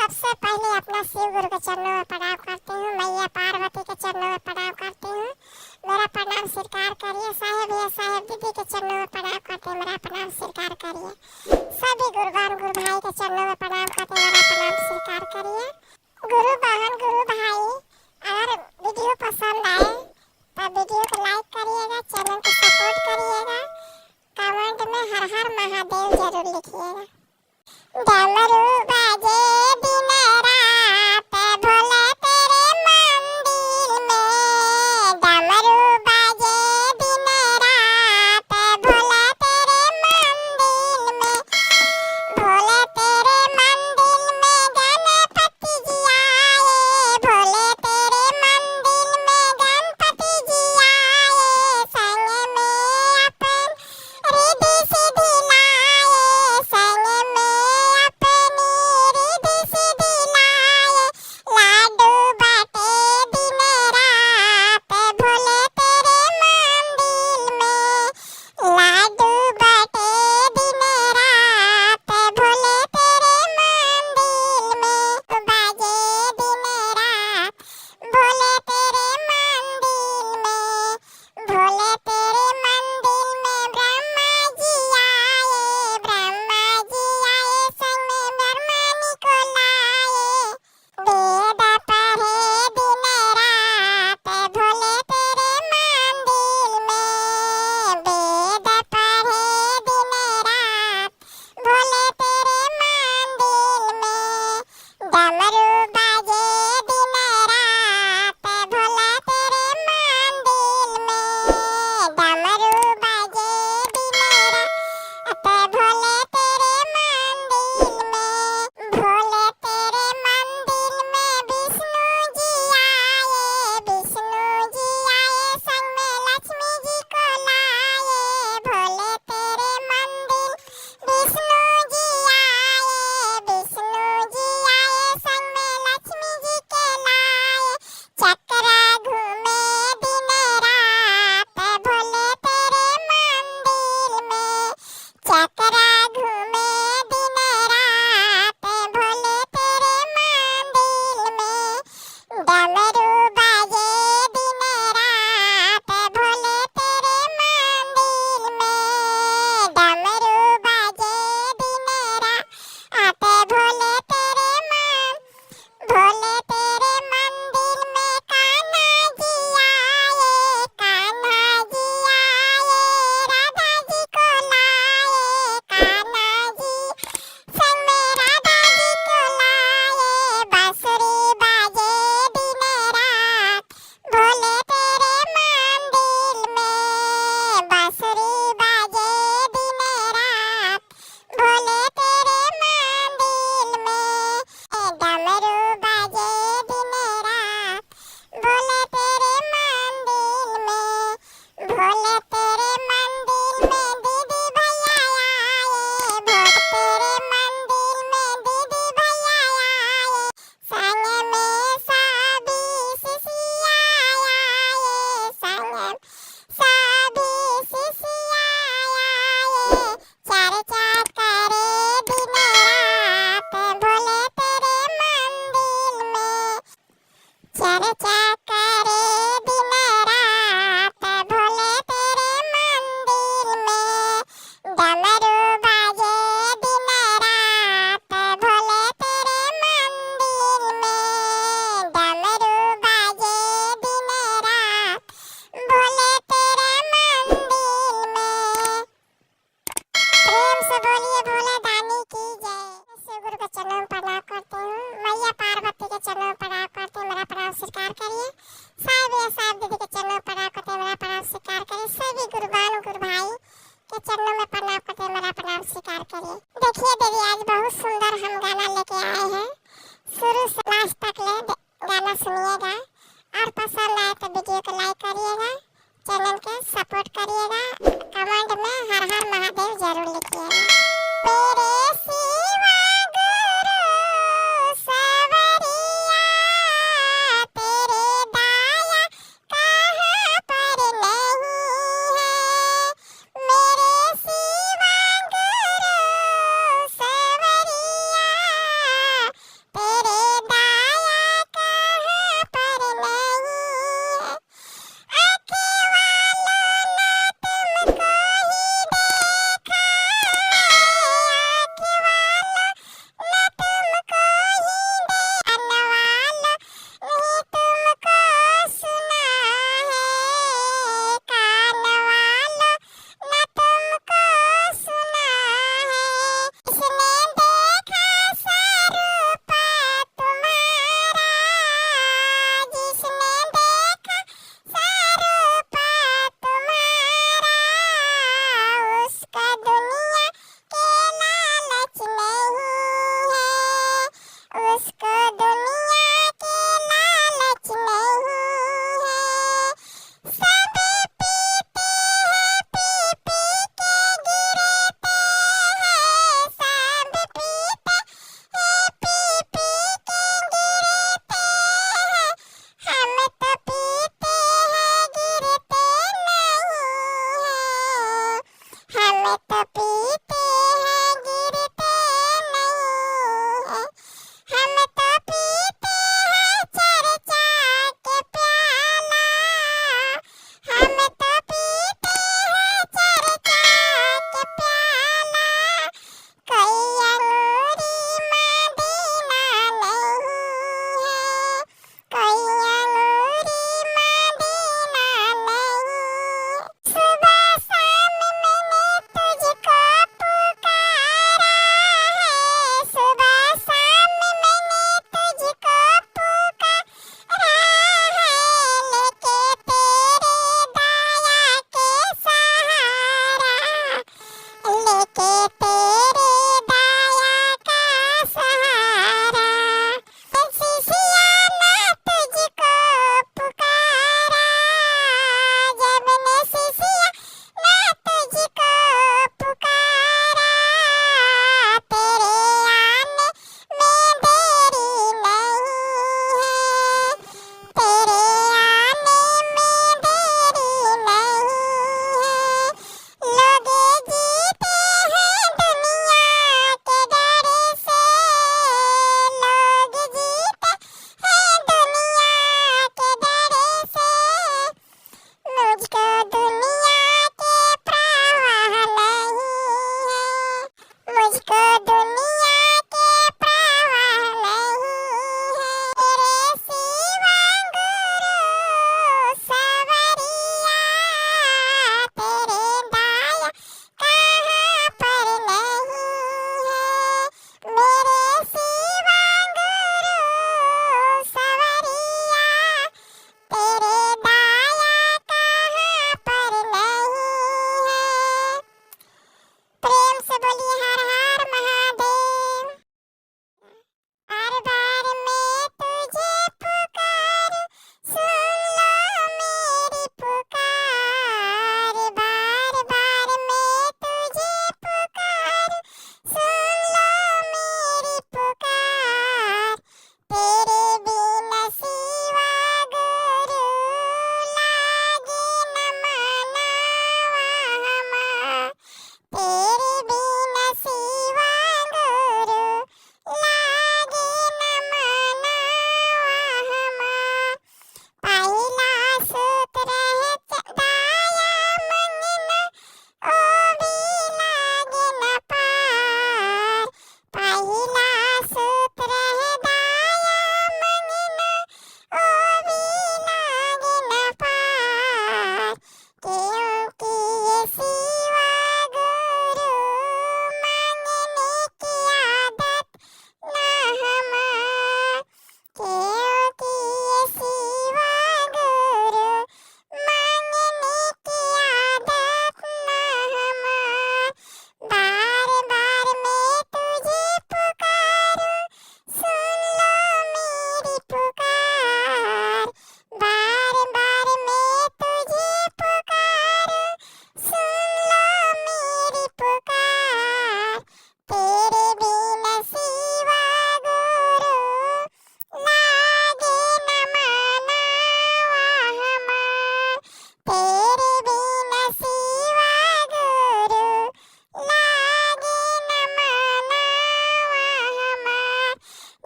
सबसे पहले अपना शिव गुरु के चरणों में प्रणाम करती हूँ। मैया पार्वती के चरणों में प्रणाम करती हूँ। मेरा प्रणाम स्वीकार करिए। साहेब या साहेब दीदी के चरणों में प्रणाम करते हैं, मेरा प्रणाम स्वीकार करिए। सभी गुरुवान गुरु भाई के चरणों में प्रणाम करते हैं, मेरा प्रणाम स्वीकार करिए। गुरु बहन गुरु भाई, अगर वीडियो पसंद आए तो वीडियो को लाइक करिएगा, चैनल को सपोर्ट करिएगा, कमेंट में हर हर महादेव जरूर लिखिएगा। डमरू बाजे दिन रात भोले तेरे मंदिर में, डमरू बाजे दिन रात भोले तेरे मंदिर में, भोले तेरे मंदिर में गणपति जी आए, भोले तेरे मंदिर में गणपति जी आए, संग में अपन रिद्धि सिद्धि लाए, संग में स्वीकार करिए। साहब या साहब दीदी के चरणों में प्रणाम करते हैं, मेरा प्रणाम स्वीकार करिए। सभी गुरुबान गुरु भाई के चरणों में प्रणाम करते हैं, मेरा प्रणाम स्वीकार करिए। देखिए दीदी, आज बहुत सुंदर हम गाना लेके आए हैं। शुरू से लास्ट तक ले गाना सुनिएगा और पसंद आए तो वीडियो को लाइक करिएगा, चैनल के सपोर्ट करिएगा, कमेंट में हर हर महादेव जरूर लिखिएगा। मेरे सिवा गुरु सवरिया, तेरे दाया कहाँ पर नहीं है। मेरे सिवा गुरु सवरिया, तेरे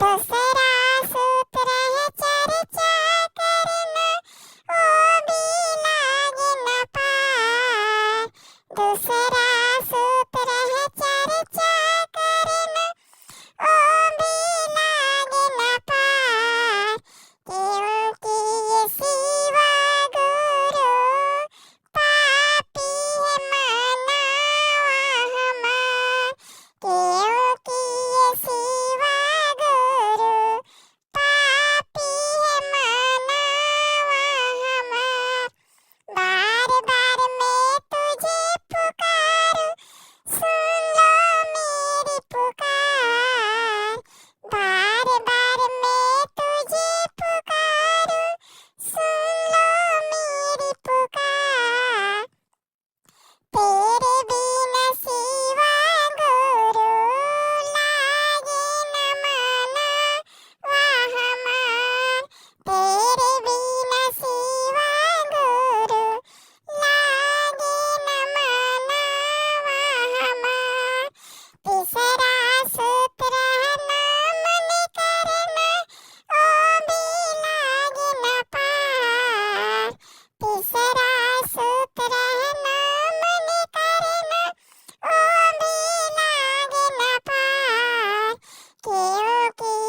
दूसरा सूत्र है चर्चा करना, ओ भी लागे न पार। दूसरा सूत्र है चर्चा करना, ओ भी लागे न पार। क्योंकि ये शिवा गुरु पापी है मनावा हमार। क्योंकि ये शिवा गुरु पापी है मनावा हमार। बार बार मैं तुझे पुकारूं, सुन लो मेरी पुकार। बार बार मैं तुझे पुकारूं, सुन लो मेरी पुकार। तेरे बिना शिवा गुरु लागे न मनावा हमार। तेरे बिना शिवा गुरु लागे न मनावा हमार। तीसरा सूत्र है नाम निकरना, ओ भी लागे न पार। तीसरा सूत्र है नाम निकरना, ओ भी लागे न पार। क्योंकि